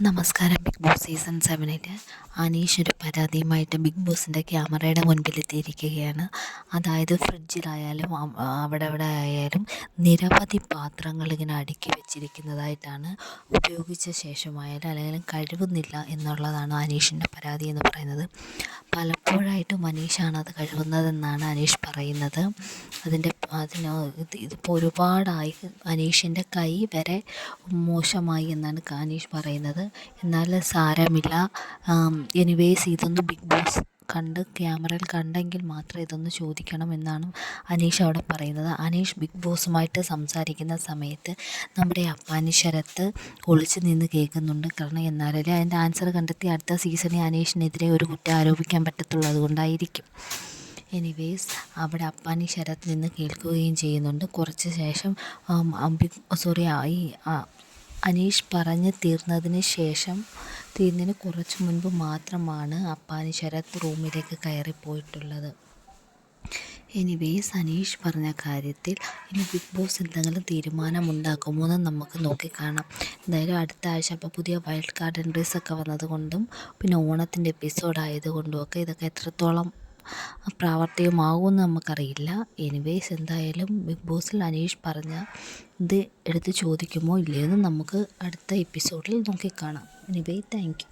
നമസ്കാരം. Big boss season 7 Aneesh ഒരു പരാതിയുമായിട്ട് big ബോസിൻ്റെ ക്യാമറയുടെ മുൻപിലെത്തിയിരിക്കുകയാണ്. അതായത് ഫ്രിഡ്ജിലായാലും അവിടെ ആയാലും നിരവധി പാത്രങ്ങൾ ഇങ്ങനെ അടുക്കി വെച്ചിരിക്കുന്നതായിട്ടാണ്. ഉപയോഗിച്ച ശേഷമായാലും അല്ലെങ്കിൽ കഴുകുന്നില്ല എന്നുള്ളതാണ് അനീഷിൻ്റെ പരാതി എന്ന് പറയുന്നത്. പലപ്പോഴായിട്ടും അനീഷാണ് അത് കഴുകുന്നതെന്നാണ് അനീഷ് പറയുന്നത്. ഇതിപ്പോൾ ഒരുപാടായി, അനീഷിൻ്റെ കൈ വരെ മോശമായി എന്നാണ് അനീഷ് പറയുന്നത്. എന്നാൽ സാരമില്ല, എനിവേസ് ഇതൊന്ന് ബിഗ് ബോസ് ക്യാമറയിൽ കണ്ടെങ്കിൽ മാത്രം ഇതൊന്ന് ചോദിക്കണം എന്നാണ് അനീഷ് അവിടെ പറയുന്നത്. അനീഷ് ബിഗ് ബോസുമായിട്ട് സംസാരിക്കുന്ന സമയത്ത് നമ്മുടെ അപ്പാനി ശരത്ത് ഒളിച്ചു നിന്ന് കേൾക്കുന്നുണ്ട്. കാരണം എന്നാലല്ലേ അതിൻ്റെ ആൻസർ കണ്ടെത്തി അടുത്ത സീസണിൽ അനീഷിനെതിരെ ഒരു കുറ്റം ആരോപിക്കാൻ പറ്റത്തുള്ളൂ. അതുകൊണ്ടായിരിക്കും. എനിവേസ് അവിടെ അപ്പാനി ശരത്ത് നിന്ന് കേൾക്കുകയും ചെയ്യുന്നുണ്ട്. കുറച്ച് ശേഷം അനീഷ് പറഞ്ഞ് തീർന്നതിന് കുറച്ച് മുൻപ് മാത്രമാണ് അപ്പാനി ശരത്ത് റൂമിലേക്ക് കയറിപ്പോയിട്ടുള്ളത്. എനിവേസ് അനീഷ് പറഞ്ഞ കാര്യത്തിൽ ഇനി ബിഗ് ബോസ് എന്തെങ്കിലും തീരുമാനമുണ്ടാക്കുമോ എന്ന് നമുക്ക് നോക്കിക്കാണാം. എന്തായാലും അടുത്ത ആഴ്ച അപ്പോൾ പുതിയ വൈൽഡ് കാർഡ് എൻട്രീസൊക്കെ വന്നതുകൊണ്ടും പിന്നെ ഓണത്തിൻ്റെ എപ്പിസോഡായതുകൊണ്ടും ഒക്കെ ഇതൊക്കെ എത്രത്തോളം പ്രാവർത്തികമാകുമെന്ന് നമുക്കറിയില്ല. എനിവേസ് എന്തായാലും ബിഗ് ബോസിൽ അനീഷ് പറഞ്ഞ ഇത് എടുത്ത് ചോദിക്കുമോ ഇല്ലയോ എന്ന് നമുക്ക് അടുത്ത എപ്പിസോഡിൽ നോക്കിക്കാണാം. Anyway thank you.